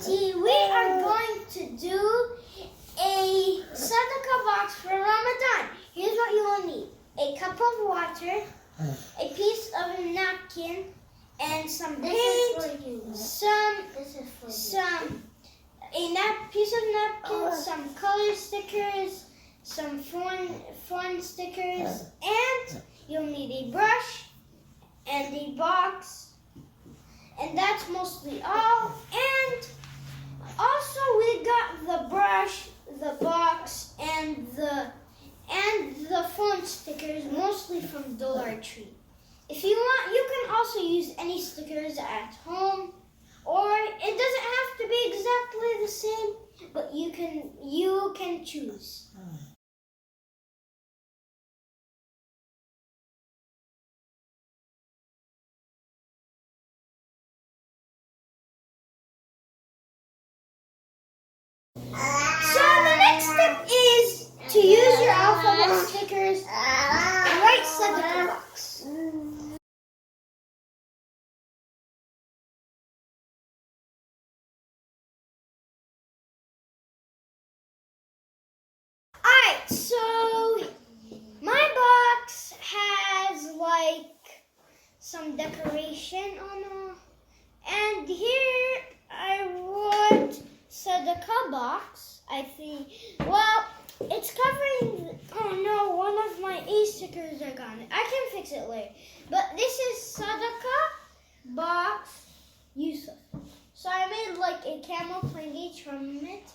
See, we are going to do a sadaka box for Ramadan. Here's what you will need: a cup of water, a piece of a napkin, and some paint, piece of napkin, some color stickers, some fun stickers, and you'll need a brush and a box, and that's mostly all. And also we got the brush, the box, and the phone stickers, mostly from Dollar Tree. If you want, you can also use any stickers at home, or it doesn't have to be exactly the same, but you can choose. So the next step is to use your alphabet stickers and write sadaka box. Alright, so my box has like some decoration on it, and here I wrote sadaka box. I think, well, it's covering, oh no, one of my A stickers are gone. I can fix it later. But this is sadaka box Yusuf. So I made like a camel playing a trumpet.